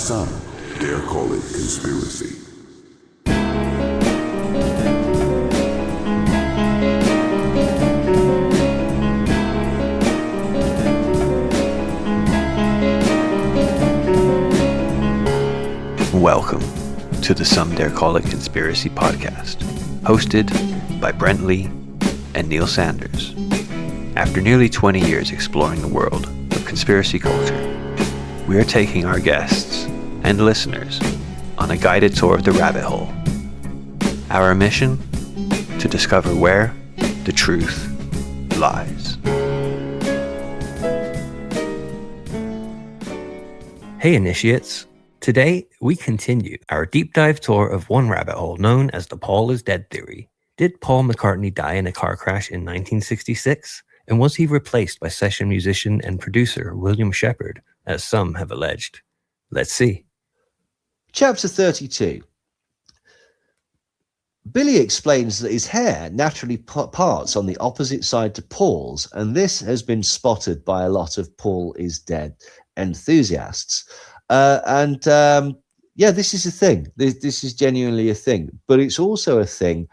Some dare call it conspiracy. Welcome to the Some Dare Call It Conspiracy podcast, hosted by Brent Lee and Neil Sanders. After nearly 20 years exploring the world of conspiracy culture, we are taking our guests and listeners on a guided tour of the rabbit hole. Our mission? To discover where the truth lies. Hey initiates! Today, we continue our deep dive tour of one rabbit hole known as the Paul is dead theory. Did Paul McCartney die in a car crash in 1966? And was he replaced by session musician and producer William Shepard, as some have alleged? Let's see. Chapter 32. Billy explains that his hair naturally parts on the opposite side to Paul's, and this has been spotted by a lot of Paul is dead enthusiasts. This is a thing. This is genuinely a thing. But it's also a thing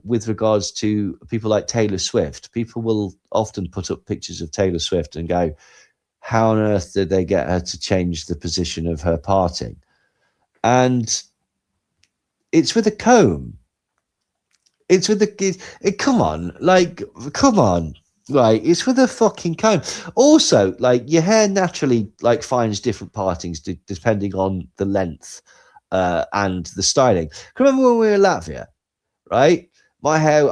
with regards to people like Taylor Swift. People will often put up pictures of Taylor Swift and go, how on earth did they get her to change the position of her parting? And it's with a comb. It's with come on. Right, it's with a fucking comb. Also, like, your hair naturally finds different partings depending on the length and the styling. Remember when we were in Latvia, right? My hair,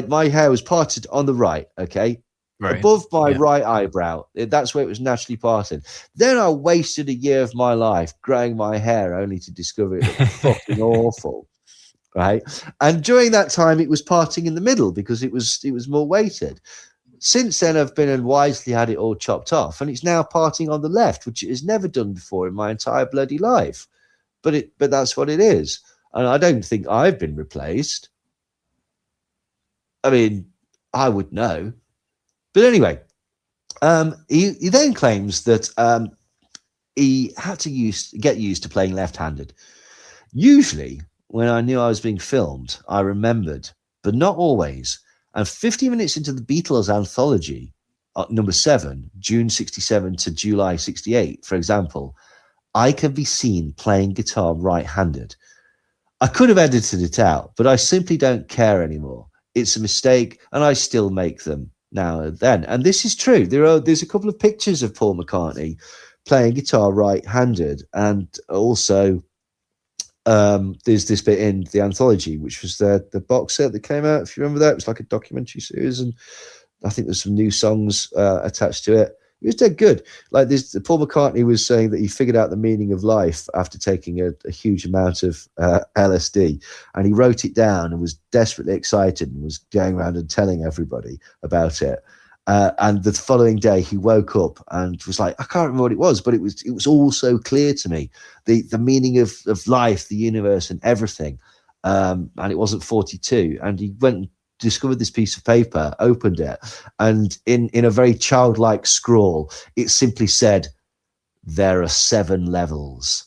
my hair was parted on the right, okay, right, above my right eyebrow. That's where it was naturally parted. Then I wasted a year of my life growing my hair only to discover it looked fucking awful. Right, and during that time it was parting in the middle because it was more weighted. Since then I've been and wisely had it all chopped off, and it's now parting on the left, which it has never done before in my entire bloody life. But that's what it is, and I don't think I've been replaced. I mean, I would know, but anyway, he then claims that he had to get used to playing left-handed. Usually, when I knew I was being filmed, I remembered, but not always. And 50 minutes into the Beatles anthology, number 7, June 67 to July 68, for example, I can be seen playing guitar right-handed. I could have edited it out, but I simply don't care anymore. It's a mistake, and I still make them now and then. And this is true. There's a couple of pictures of Paul McCartney playing guitar right-handed, and also there's this bit in the anthology, which was the box set that came out. If you remember that, it was like a documentary series, and I think there's some new songs attached to it. It was dead good. Like this, Paul McCartney was saying that he figured out the meaning of life after taking a huge amount of LSD, and he wrote it down and was desperately excited and was going around and telling everybody about it. And the following day, he woke up and was like, I can't remember what it was, but it was all so clear to me, the meaning of life, the universe, and everything. And it wasn't 42. And he went and discovered this piece of paper, opened it, and in a very childlike scrawl, it simply said, "There are 7 levels,"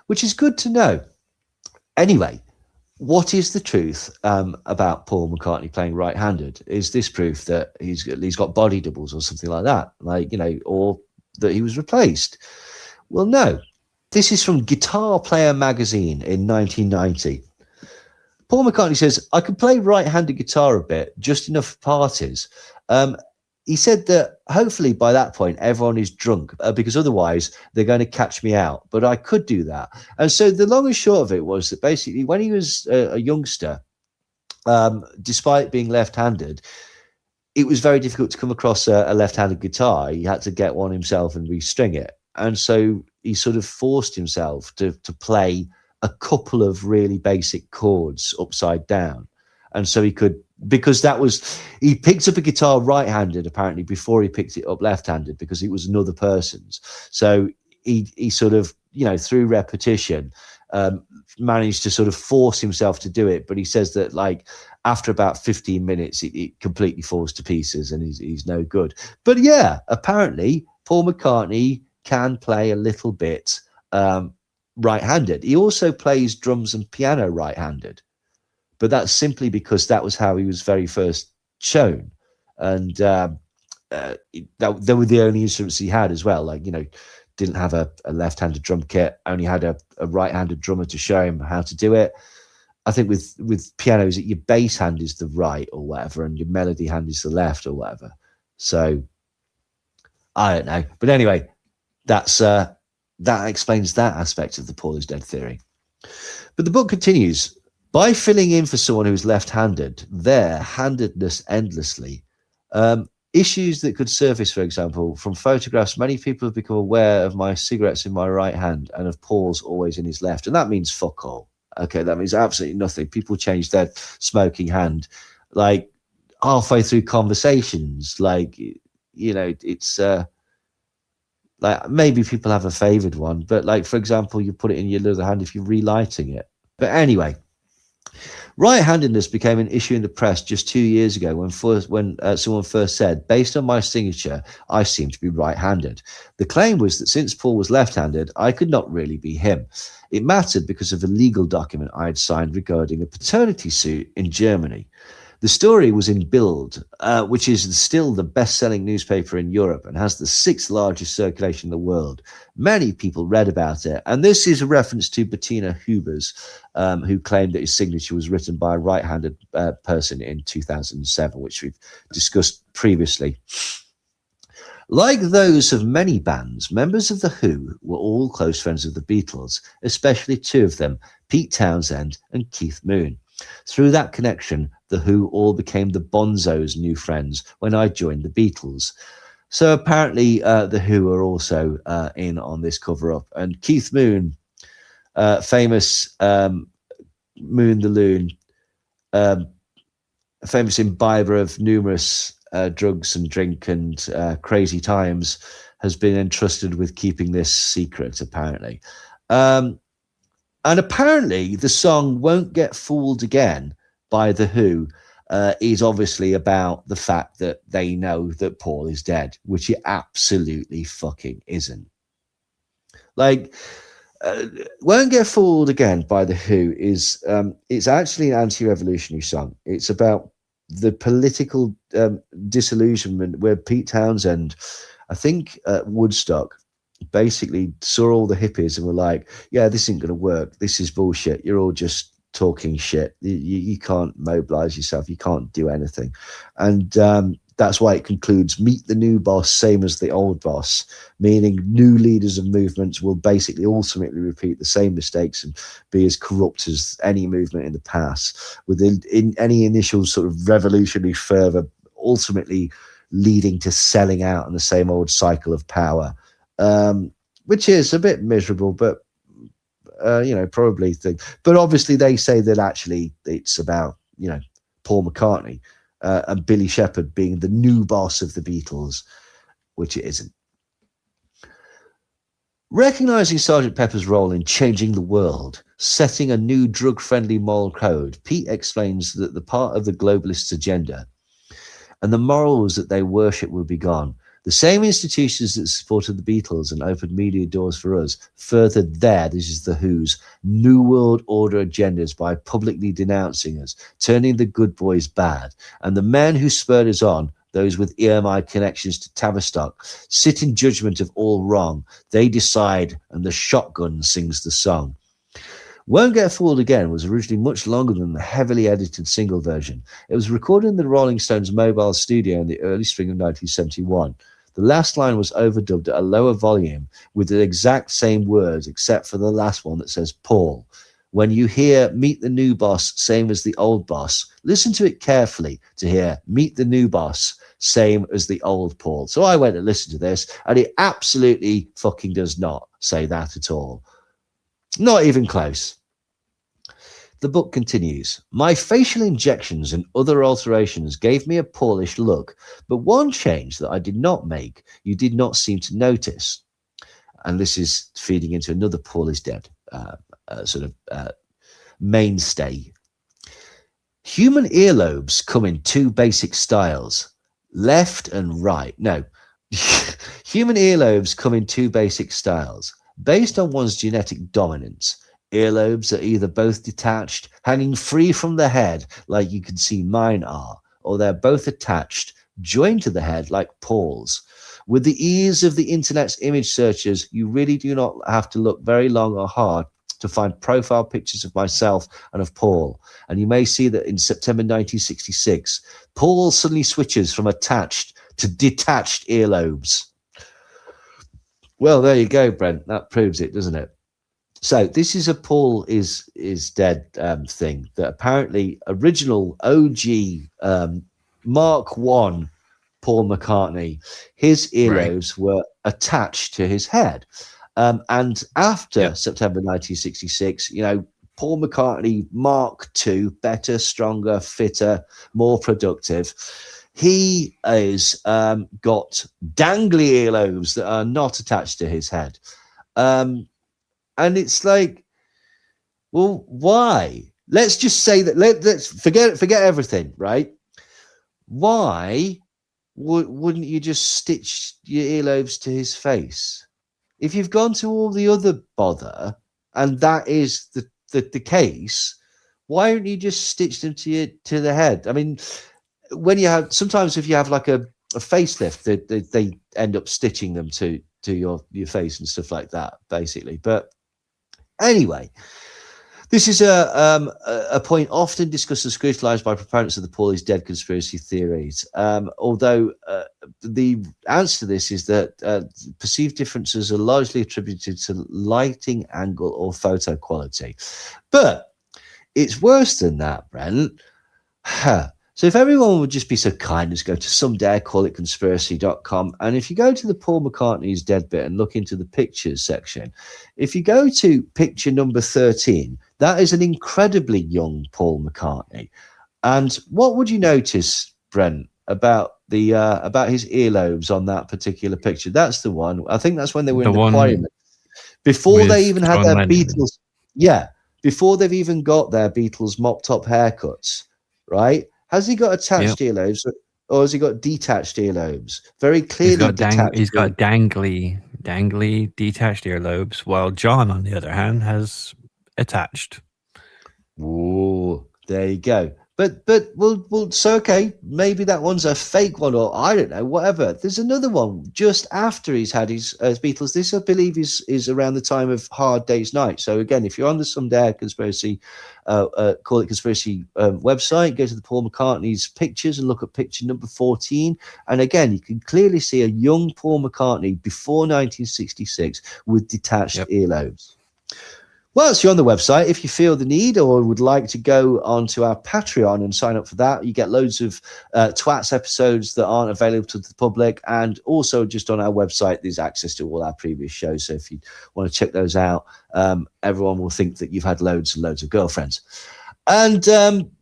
which is good to know. Anyway. What is the truth about Paul McCartney playing right-handed? Is this proof that he's got body doubles or something like that? Or that he was replaced? Well, no. This is from Guitar Player magazine in 1990. Paul McCartney says, I can play right-handed guitar a bit, just enough for parties. He said that hopefully by that point, everyone is drunk because otherwise they're going to catch me out. But I could do that. And so the long and short of it was that basically when he was a youngster, despite being left-handed, it was very difficult to come across a left-handed guitar. He had to get one himself and restring it. And so he sort of forced himself to play a couple of really basic chords upside down. And so he could, because he picked up a guitar right-handed apparently before he picked it up left-handed because it was another person's. So he sort of through repetition, managed to sort of force himself to do it. But he says that like after about 15 minutes, it completely falls to pieces and he's no good. But yeah, apparently Paul McCartney can play a little bit right-handed. He also plays drums and piano right-handed, but that's simply because that was how he was very first shown. And they were the only instruments he had as well. Like, didn't have a left-handed drum kit, only had a right-handed drummer to show him how to do it. I think with pianos, your bass hand is the right or whatever, and your melody hand is the left or whatever. So I don't know. But anyway, that's that explains that aspect of the Paul is dead theory. But the book continues. By filling in for someone who's left-handed, their handedness endlessly. Issues that could surface, for example, from photographs, many people have become aware of my cigarettes in my right hand and of Paul's always in his left. And that means fuck all. Okay, that means absolutely nothing. People change their smoking hand like halfway through conversations. Like, it's like maybe people have a favored one, but like, for example, you put it in your other hand if you're relighting it. But anyway, right-handedness became an issue in the press just 2 years ago when someone first said, based on my signature, I seem to be right-handed. The claim was that since Paul was left-handed, I could not really be him. It mattered because of a legal document I had signed regarding a paternity suit in Germany. The story was in Bild, which is still the best-selling newspaper in Europe and has the 6th largest circulation in the world. Many people read about it, and this is a reference to Bettina Hubers, who claimed that his signature was written by a right-handed person in 2007, which we've discussed previously. Like those of many bands, members of The Who were all close friends of the Beatles, especially two of them, Pete Townsend and Keith Moon. Through that connection, The Who all became the Bonzo's new friends when I joined the Beatles. So apparently The Who are also in on this cover-up. And Keith Moon, famous Moon the Loon, famous imbiber of numerous drugs and drink and crazy times, has been entrusted with keeping this secret, apparently. And apparently the song Won't Get Fooled Again by The Who is obviously about the fact that they know that Paul is dead, which it absolutely fucking isn't. Like, Won't Get Fooled Again by The Who is, it's actually an anti-revolutionary song. It's about the political disillusionment where Pete Townsend, I think at Woodstock, basically saw all the hippies and were like, yeah, this isn't going to work. This is bullshit. You're all just talking shit. You can't mobilize yourself. You can't do anything. And that's why it concludes, meet the new boss, same as the old boss, meaning new leaders of movements will basically ultimately repeat the same mistakes and be as corrupt as any movement in the past, with in any initial sort of revolutionary fervor ultimately leading to selling out in the same old cycle of power. Which is a bit miserable, but probably thing. But obviously they say that actually it's about Paul McCartney and Billy Shepherd being the new boss of the Beatles, which it isn't. Recognizing Sgt. Pepper's role in changing the world, setting a new drug-friendly moral code, Pete explains that the part of the globalists' agenda and the morals that they worship will be gone. The same institutions that supported the Beatles and opened media doors for us furthered this is The Who's, New World Order agendas by publicly denouncing us, turning the good boys bad. And the men who spurred us on, those with EMI connections to Tavistock, sit in judgment of all wrong. They decide, and the shotgun sings the song. Won't Get Fooled Again was originally much longer than the heavily edited single version. It was recorded in the Rolling Stones mobile studio in the early spring of 1971. The last line was overdubbed at a lower volume with the exact same words, except for the last one that says Paul. When you hear meet the new boss, same as the old boss, listen to it carefully to hear meet the new boss, same as the old Paul. So I went and listened to this, and it absolutely fucking does not say that at all. Not even close. The book continues. My facial injections and other alterations gave me a Paulish look, but one change that I did not make, you did not seem to notice. And this is feeding into another Paul is dead mainstay. Human earlobes come in two basic styles, left and right. No, human earlobes come in two basic styles. Based on one's genetic dominance, earlobes are either both detached, hanging free from the head, like you can see mine are, or they're both attached, joined to the head, like Paul's. With the ease of the internet's image searchers, you really do not have to look very long or hard to find profile pictures of myself and of Paul. And you may see that in September 1966, Paul suddenly switches from attached to detached earlobes. Well, there you go, Brent. That proves it, doesn't it? So this is a Paul is dead thing that apparently original OG Mark 1 Paul McCartney, his earlobes were attached to his head. And after September 1966, Paul McCartney Mark II, better, stronger, fitter, more productive. He has got dangly earlobes that are not attached to his head. And it's like, well, why? Let's just say that, let's forget everything, right? Why wouldn't you just stitch your earlobes to his face? If you've gone to all the other bother, and that is the case, why don't you just stitch them to the head? I mean, when you have, sometimes if you have like a facelift, they end up stitching them to your face and stuff like that, basically. But anyway, this is a point often discussed and scrutinized by proponents of the Paul is dead conspiracy theories. Although the answer to this is that perceived differences are largely attributed to lighting angle or photo quality. But it's worse than that, Brent. So if everyone would just be so kind as go to somedaycallitconspiracy.com, and if you go to the Paul McCartney's dead bit and look into the pictures section, if you go to picture number 13, that is an incredibly young Paul McCartney. And what would you notice, Brent, about the about his earlobes on that particular picture? That's the one. I think that's when they were in the choir. Before they even had their Beatles. Yeah, before they've even got their Beatles mop top haircuts, right? Has he got attached earlobes, or has he got detached earlobes? Very clearly detached. He's got dangly detached earlobes, while John, on the other hand, has attached. Oh, there you go. But well, so okay, maybe that one's a fake one, or I don't know, whatever. There's another one just after he's had his Beatles. This, I believe, is around the time of Hard Day's Night. So again, if you're on the Someday Conspiracy, Call It Conspiracy website, go to the Paul McCartney's pictures and look at picture number 14. And again, you can clearly see a young Paul McCartney before 1966 with detached earlobes. Well, you're on the website. If you feel the need or would like to go onto our Patreon and sign up for that, you get loads of Twats episodes that aren't available to the public. And also just on our website, there's access to all our previous shows. So if you want to check those out, everyone will think that you've had loads and loads of girlfriends. And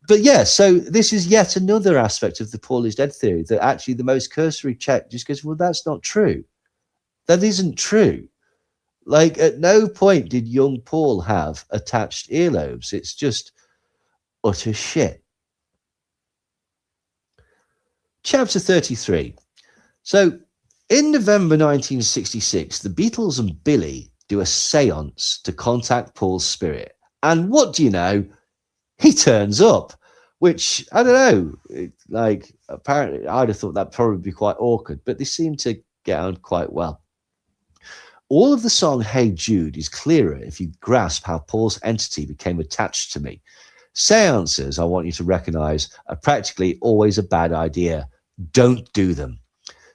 but yeah, so this is yet another aspect of the Paul is dead theory, that actually the most cursory check just goes, well, that's not true. That isn't true. Like, at no point did young Paul have attached earlobes. It's just utter shit. Chapter 33. So, in November 1966, the Beatles and Billy do a seance to contact Paul's spirit. And what do you know? He turns up, which, I don't know, like, apparently, I'd have thought that'd probably be quite awkward, but they seem to get on quite well. All of the song Hey Jude is clearer if you grasp how Paul's entity became attached to me. Seances, I want you to recognize, are practically always a bad idea. Don't do them.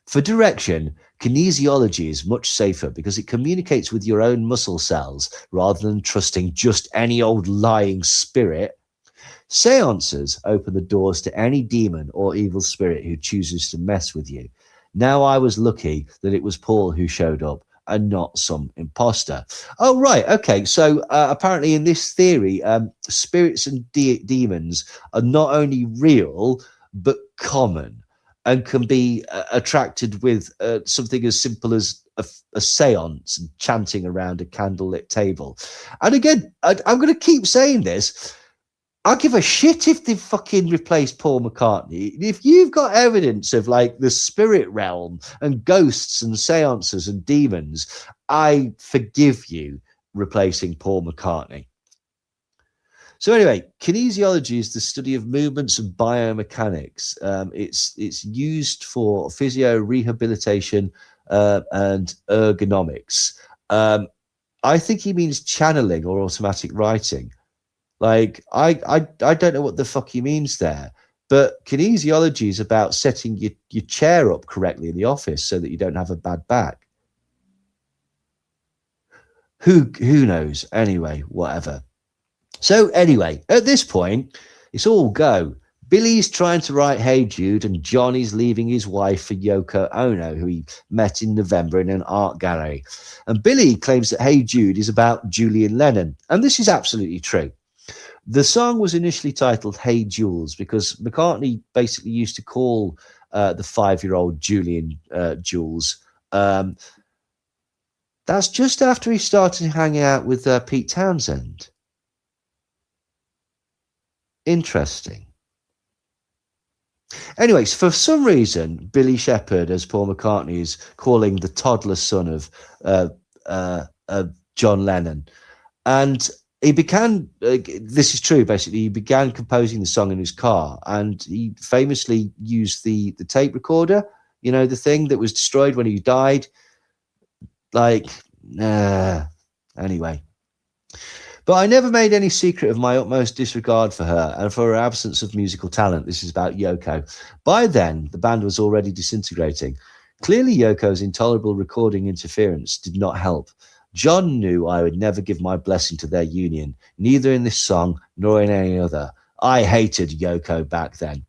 For direction, kinesiology is much safer because it communicates with your own muscle cells rather than trusting just any old lying spirit. Seances open the doors to any demon or evil spirit who chooses to mess with you. Now I was lucky that it was Paul who showed up and not some imposter. Oh, right. Okay. So apparently in this theory, spirits and demons are not only real, but common and can be attracted with something as simple as a seance and chanting around a candlelit table. And again, I'm going to keep saying this. I give a shit if they fucking replaced Paul McCartney. If you've got evidence of like the spirit realm and ghosts and seances and demons, I forgive you replacing Paul McCartney. So anyway, kinesiology is the study of movements and biomechanics. It's used for physio rehabilitation and ergonomics. I think he means channeling or automatic writing. Like, I don't know what the fuck he means there, but kinesiology is about setting your chair up correctly in the office so that you don't have a bad back. Who knows? Anyway, whatever. So anyway, at this point, it's all go. Billy's trying to write Hey Jude, and Johnny's leaving his wife for Yoko Ono, who he met in November in an art gallery. And Billy claims that Hey Jude is about Julian Lennon, and this is absolutely true. The song was initially titled Hey Jules because McCartney basically used to call the 5-year-old Julian Jules. That's just after he started hanging out with Pete Townsend. Interesting. Anyways, for some reason, Billy Shepherd, as Paul McCartney, is calling the toddler son of John Lennon. And he began, this is true, basically, he began composing the song in his car, and he famously used the tape recorder, you know, the thing that was destroyed when he died. Like, anyway. But I never made any secret of my utmost disregard for her and for her absence of musical talent. This is about Yoko. By then, the band was already disintegrating. Clearly, Yoko's intolerable recording interference did not help. John knew I would never give my blessing to their union, neither in this song nor in any other. I hated Yoko back then.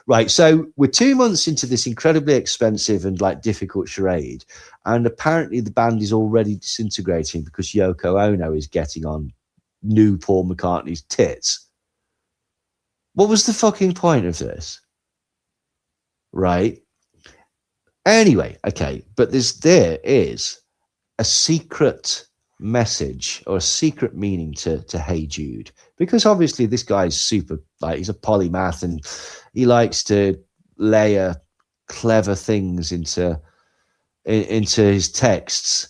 Right, so we're 2 months into this incredibly expensive and like difficult charade, and apparently the band is already disintegrating because Yoko Ono is getting on new Paul McCartney's tits. What was the fucking point of this? Right? Anyway, okay, but there is a secret message or a secret meaning to Hey Jude, because obviously this guy's super, like, he's a polymath and he likes to layer clever things into his texts.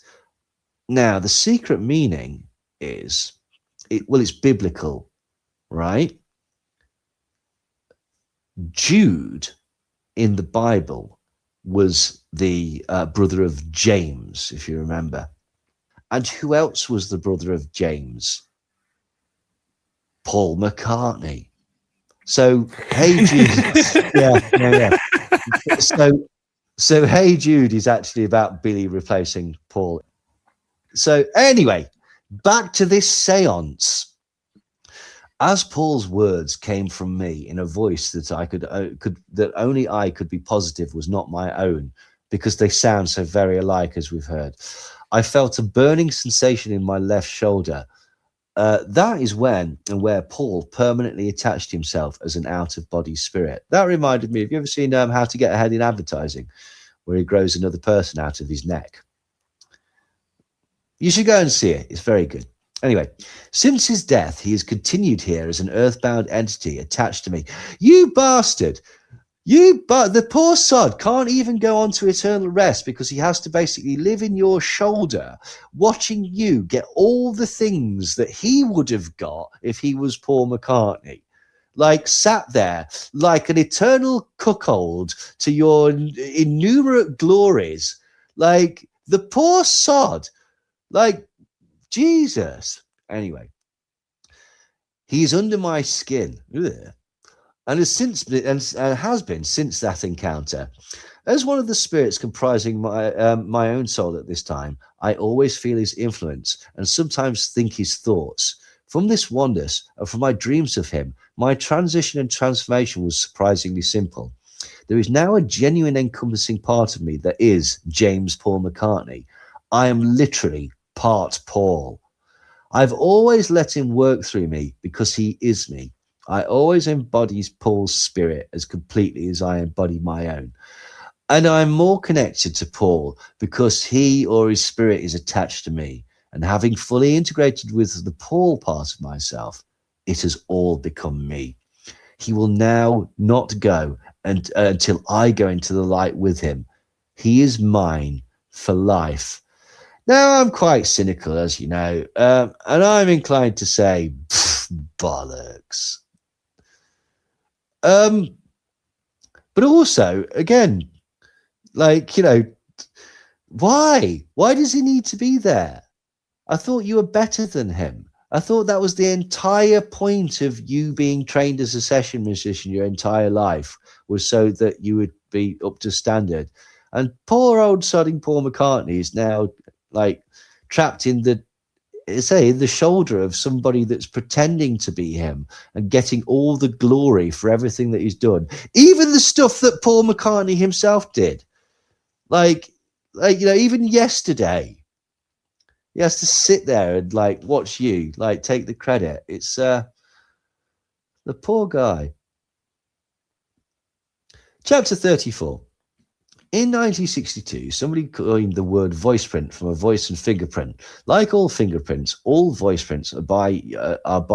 Now, the secret meaning is, it's biblical, right? Jude in the Bible was the brother of James, if you remember. And who else was the brother of James? Paul McCartney. So Hey Jude, yeah. So Hey Jude is actually about Billy replacing Paul. So anyway, back to this seance. As Paul's words came from me in a voice that that only I could be positive was not my own, because they sound so very alike, as we've heard, I felt a burning sensation in my left shoulder. That is when and where Paul permanently attached himself as an out-of-body spirit. That reminded me, have you ever seen How to Get Ahead in Advertising, where he grows another person out of his neck? You should go and see it. It's very good. Anyway, since his death, he has continued here as an earthbound entity attached to me. You bastard! The poor sod can't even go on to eternal rest because he has to basically live in your shoulder, watching you get all the things that he would have got if he was Paul McCartney. Like, sat there like an eternal cuckold to your innumerate glories. Like, the poor sod. Like, Jesus. Anyway, he's under my skin. Ugh. And has been since that encounter. As one of the spirits comprising my own soul at this time, I always feel his influence and sometimes think his thoughts. From this oneness and from my dreams of him, my transition and transformation was surprisingly simple. There is now a genuine encompassing part of me that is James Paul McCartney. I am literally part Paul. I've always let him work through me because he is me. I always embody Paul's spirit as completely as I embody my own. And I'm more connected to Paul because he or his spirit is attached to me. And having fully integrated with the Paul part of myself, it has all become me. He will now not go until I go into the light with him. He is mine for life. Now, I'm quite cynical, as you know, and I'm inclined to say, bollocks. But also, again, like, you know, why? Why does he need to be there? I thought you were better than him. I thought that was the entire point of you being trained as a session musician your entire life, was so that you would be up to standard. And poor old sodding Paul McCartney is now like trapped in the shoulder of somebody that's pretending to be him and getting all the glory for everything that he's done, even the stuff that Paul McCartney himself did. Like you know, even yesterday, he has to sit there and like watch you like take the credit. It's the poor guy. Chapter 34. In 1962, somebody coined the word voice print from a voice and fingerprint. Like all fingerprints, all voice prints are by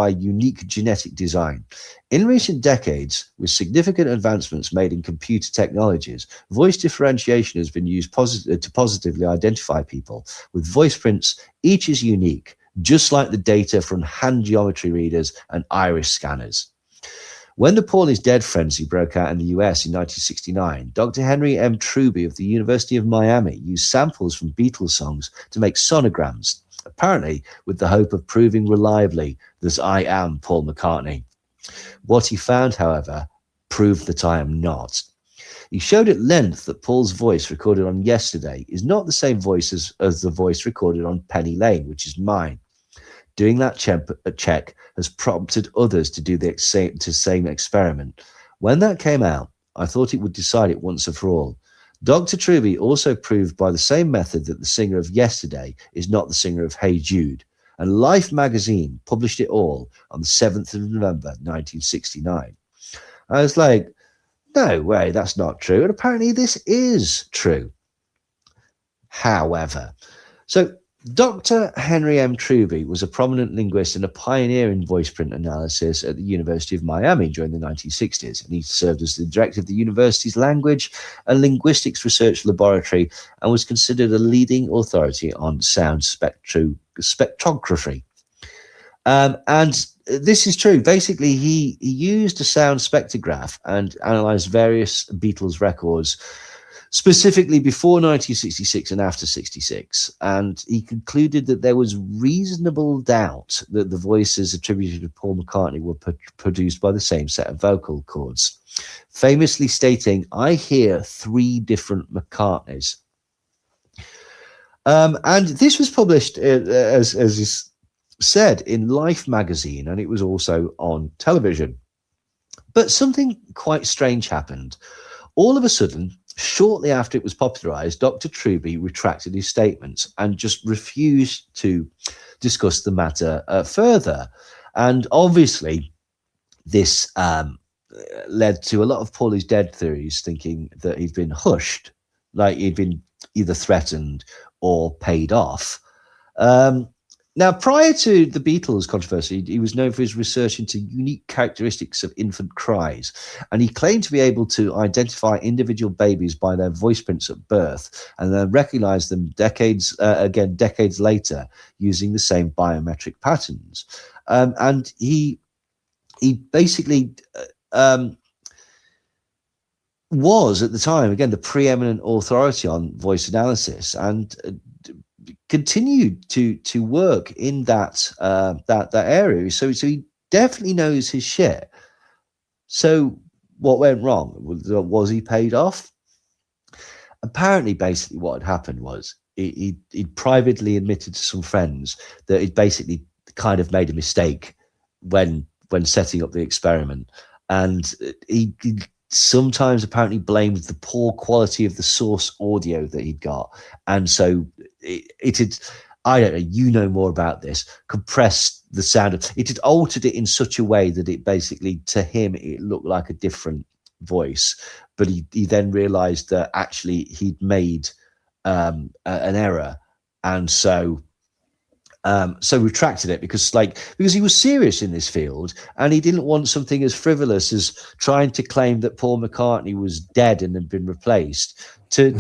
unique genetic design. In recent decades, with significant advancements made in computer technologies, voice differentiation has been used to positively identify people. With voice prints, each is unique, just like the data from hand geometry readers and iris scanners. When the Paul is Dead frenzy broke out in the US in 1969, Dr. Henry M. Truby of the University of Miami used samples from Beatles songs to make sonograms, apparently with the hope of proving reliably that I am Paul McCartney. What he found, however, proved that I am not. He showed at length that Paul's voice recorded on Yesterday is not the same voice as the voice recorded on Penny Lane, which is mine. Doing that check has prompted others to do the same experiment. When that came out, I thought it would decide it once and for all. Dr. Truby also proved by the same method that the singer of Yesterday is not the singer of Hey Jude, and Life magazine published it all on the 7th of November, 1969. I was like, no way, that's not true. And apparently this is true. However, so Dr. Henry M. Truby was a prominent linguist and a pioneer in voice print analysis at the University of Miami during the 1960s, and he served as the director of the university's language and linguistics research laboratory and was considered a leading authority on sound spectrography. And this is true. Basically, he used a sound spectrograph and analyzed various Beatles records, specifically before 1966 and after 66, and he concluded that there was reasonable doubt that the voices attributed to Paul McCartney were produced by the same set of vocal cords, famously stating, I hear 3 different McCartneys. And this was published, as is said, in Life magazine, and it was also on television. But something quite strange happened. All of a sudden, shortly after it was popularized, Dr. Truby retracted his statements and just refused to discuss the matter further. And obviously, this led to a lot of Paul is Dead theories, thinking that he'd been hushed, like he'd been either threatened or paid off. Now, prior to the Beatles controversy, he was known for his research into unique characteristics of infant cries, and he claimed to be able to identify individual babies by their voice prints at birth and then recognize them decades later using the same biometric patterns. And he basically was, at the time, again, the preeminent authority on voice analysis, and continued to work in that area. So he definitely knows his shit. So what went wrong? Was he paid off? Apparently, basically what had happened was he privately admitted to some friends that he'd basically kind of made a mistake when setting up the experiment, and he sometimes apparently blamed the poor quality of the source audio that he'd got, and so it had, I don't know, you know more about this, compressed the sound. It had altered it in such a way that it basically, to him, it looked like a different voice. but he then realized that actually he'd made an error, and so retracted it because he was serious in this field, and he didn't want something as frivolous as trying to claim that Paul McCartney was dead and had been replaced to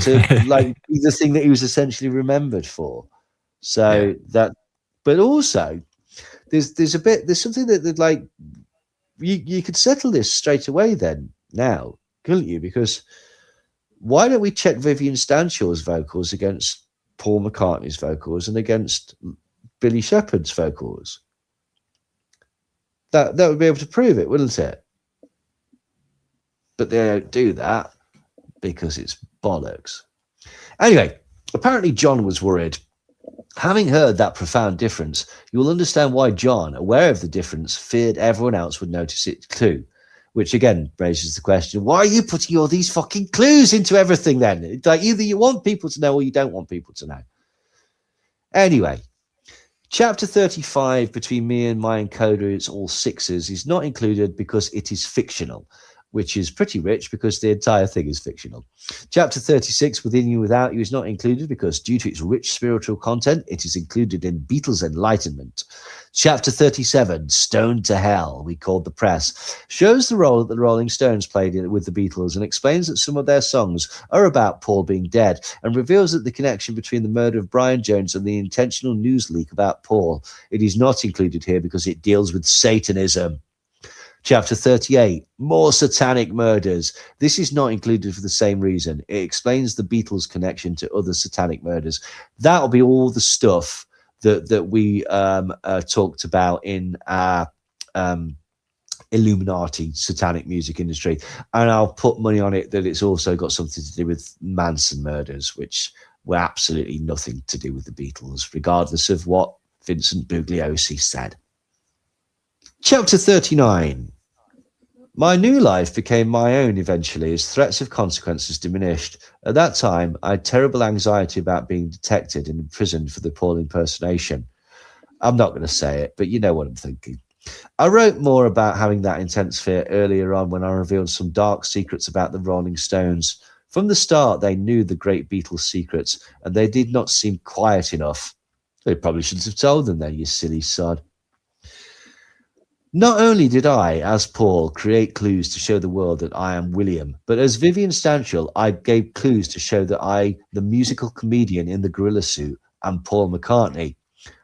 like be the thing that he was essentially remembered for. So that, but also there's something that like you could settle this straight away then now, couldn't you? Because why don't we check Vivian Stanshaw's vocals against Paul McCartney's vocals and against Billy Shepherd's vocals? That would be able to prove it, wouldn't it? But they don't do that because it's bollocks. Anyway, apparently John was worried. Having heard that profound difference, you will understand why John, aware of the difference, feared everyone else would notice it too. Which again raises the question, why are you putting all these fucking clues into everything then? Like, either you want people to know or you don't want people to know. Anyway, chapter 35, Between Me and My Encoder, It's All Sixes, is not included because it is fictional, which is pretty rich because the entire thing is fictional. Chapter 36, Within You, Without You, is not included because due to its rich spiritual content, it is included in Beatles' Enlightenment. Chapter 37, Stoned to Hell, We Called the Press, shows the role that the Rolling Stones played with the Beatles and explains that some of their songs are about Paul being dead, and reveals that the connection between the murder of Brian Jones and the intentional news leak about Paul. It is not included here because it deals with Satanism. Chapter 38, More Satanic Murders. This is not included for the same reason. It explains the Beatles' connection to other satanic murders. That'll be all the stuff that we talked about in our Illuminati satanic music industry. And I'll put money on it that it's also got something to do with Manson murders, which were absolutely nothing to do with the Beatles, regardless of what Vincent Bugliosi said. Chapter 39. My new life became my own eventually as threats of consequences diminished. At that time, I had terrible anxiety about being detected and imprisoned for the Paul impersonation. I'm not going to say it, but you know what I'm thinking. I wrote more about having that intense fear earlier on when I revealed some dark secrets about the Rolling Stones. From the start, they knew the great Beatles secrets, and they did not seem quiet enough. They probably shouldn't have told them then, you silly sod. Not only did I, as Paul, create clues to show the world that I am William, but as Vivian Stanshall, I gave clues to show that I, the musical comedian in the gorilla suit, am Paul McCartney.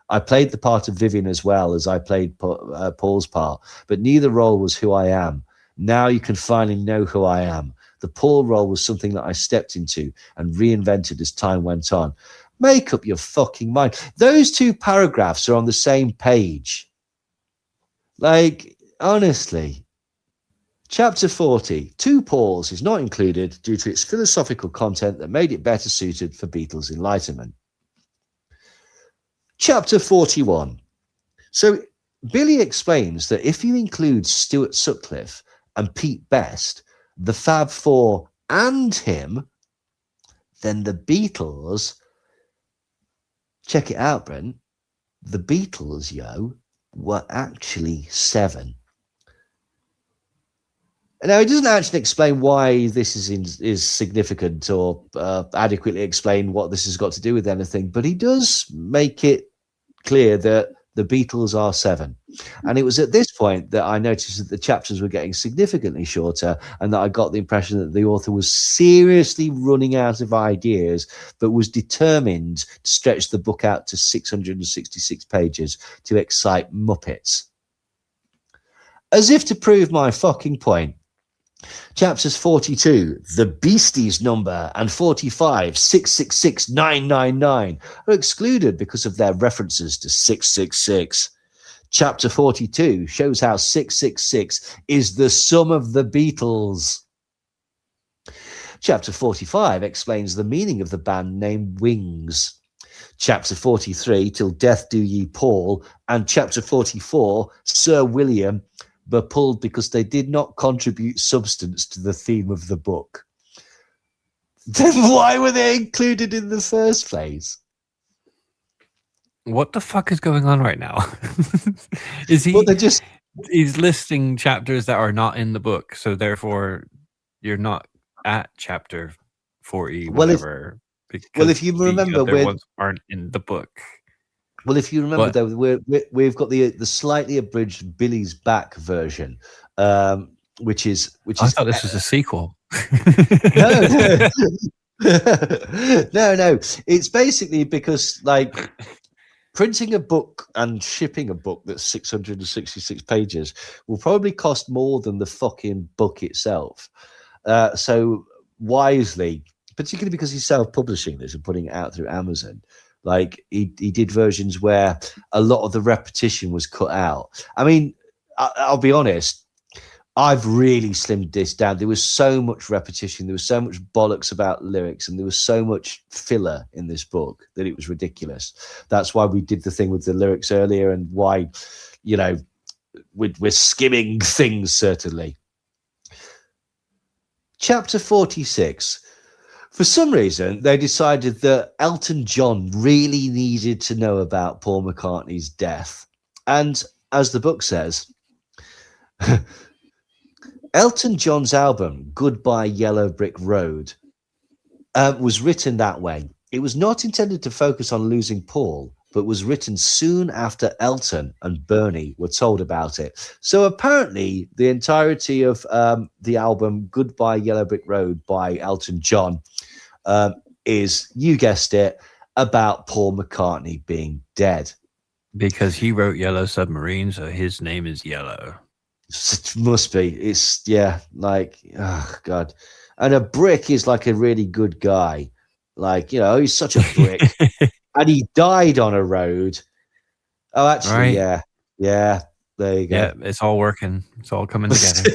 I played the part of Vivian as well as I played Paul's part, but neither role was who I am. Now you can finally know who I am. The Paul role was something that I stepped into and reinvented as time went on. Make up your fucking mind. Those two paragraphs are on the same page. Like, honestly. Chapter 40, Two Pauls, is not included due to its philosophical content that made it better suited for Beatles' enlightenment. Chapter 41. So Billy explains that if you include Stuart Sutcliffe and Pete Best, the Fab Four and him, then the Beatles, check it out, Brent, the Beatles, were actually 7. Now, it doesn't actually explain why this is significant or adequately explain what this has got to do with anything, but he does make it clear that the Beatles are 7. And it was at this point that I noticed that the chapters were getting significantly shorter and that I got the impression that the author was seriously running out of ideas, but was determined to stretch the book out to 666 pages to excite Muppets. As if to prove my fucking point, chapters 42, The Beasties Number, and 45, 666 999, are excluded because of their references to 666. Chapter 42 shows how 666 is the sum of the Beatles. Chapter 45 explains the meaning of the band name Wings. Chapter 43, Till Death Do Ye Paul, and Chapter 44, Sir William, were pulled because they did not contribute substance to the theme of the book. Then why were they included in the first place? What the fuck is going on right now? Is he? Well, they're just... He's listing chapters that are not in the book, so therefore you're not at chapter 40, Well, whatever. if you remember, the other ones aren't in the book. Well, if you remember, What? though, we've got the slightly abridged Billy's Back version, which is I thought this was a sequel. no, no. It's basically because like printing a book and shipping a book that's 666 pages will probably cost more than the fucking book itself. So wisely, particularly because he's self-publishing this and putting it out through Amazon, like he did versions where a lot of the repetition was cut out. I mean, I'll be honest, I've really slimmed this down. There was so much repetition, there was so much bollocks about lyrics, and there was so much filler in this book that it was ridiculous. That's why we did the thing with the lyrics earlier, and why, you know, we're skimming things, certainly. Chapter 46. For some reason, they decided that Elton John really needed to know about Paul McCartney's death. And as the book says, Elton John's album, Goodbye Yellow Brick Road, was written that way. It was not intended to focus on losing Paul, but was written soon after Elton and Bernie were told about it. So apparently the entirety of the album Goodbye Yellow Brick Road by Elton John is, you guessed it, about Paul McCartney being dead. Because he wrote Yellow Submarine, so his name is Yellow. It must be. It's, yeah, like, oh, God. And a brick is like a really good guy. Like, you know, he's such a brick. And he died on a road. Oh, actually, right. Yeah. Yeah, there you go. Yeah, it's all working. It's all coming together.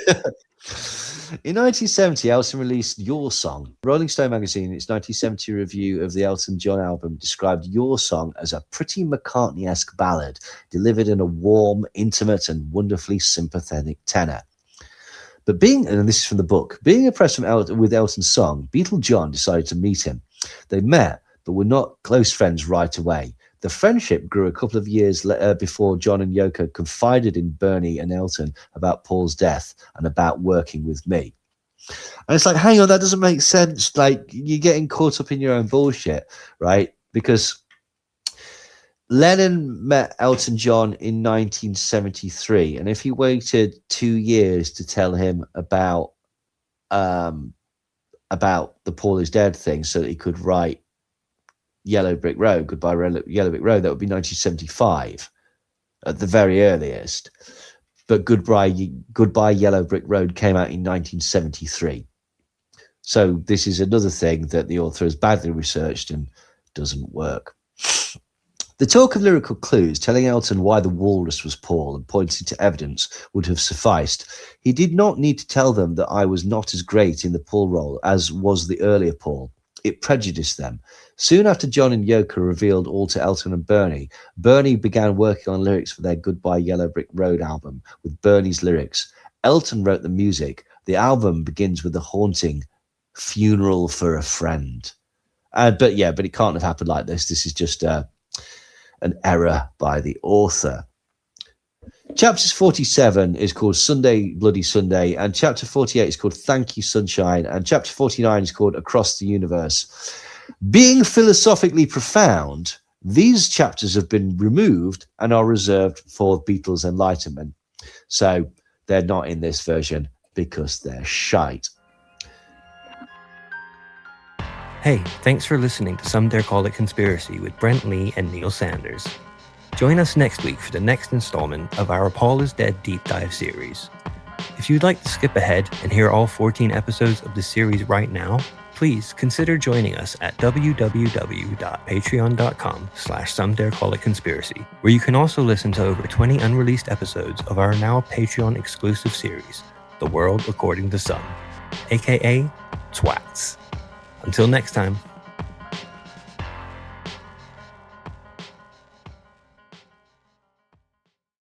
In 1970, Elton released Your Song. Rolling Stone magazine, its 1970 review of the Elton John album, described Your Song as a pretty McCartney-esque ballad, delivered in a warm, intimate, and wonderfully sympathetic tenor. But and this is from the book, being impressed with Elton's song, Beatle John decided to meet him. They met, but were not close friends right away. The friendship grew a couple of years before John and Yoko confided in Bernie and Elton about Paul's death and about working with me. And it's like, hang on, that doesn't make sense. Like, you're getting caught up in your own bullshit, right? Because Lennon met Elton John in 1973, and if he waited 2 years to tell him about the Paul is dead thing so that he could write Yellow Brick Road, Goodbye Yellow Brick Road, that would be 1975 at the very earliest. But Goodbye Yellow Brick Road came out in 1973. So this is another thing that the author has badly researched and doesn't work. The talk of lyrical clues, telling Elton why the walrus was Paul and pointing to evidence, would have sufficed. He did not need to tell them that I was not as great in the Paul role as was the earlier Paul. It prejudiced them. Soon after John and Yoko revealed all to Elton and Bernie, Bernie began working on lyrics for their Goodbye Yellow Brick Road album with Bernie's lyrics. Elton wrote the music. The album begins with the haunting funeral for a friend. But it can't have happened like this. This is just an error by the author. Chapter 47 is called Sunday, Bloody Sunday, and chapter 48 is called Thank You, Sunshine, and chapter 49 is called Across the Universe. Being philosophically profound, these chapters have been removed and are reserved for Beatles Enlightenment. So they're not in this version because they're shite. Hey, thanks for listening to Some Dare Call It Conspiracy with Brent Lee and Neil Sanders. Join us next week for the next installment of our Paul is Dead deep dive series. If you'd like to skip ahead and hear all 14 episodes of the series right now, please consider joining us at www.patreon.com/somedarecallitconspiracy, where you can also listen to over 20 unreleased episodes of our now Patreon exclusive series, The World According to Some, aka Twats. Until next time.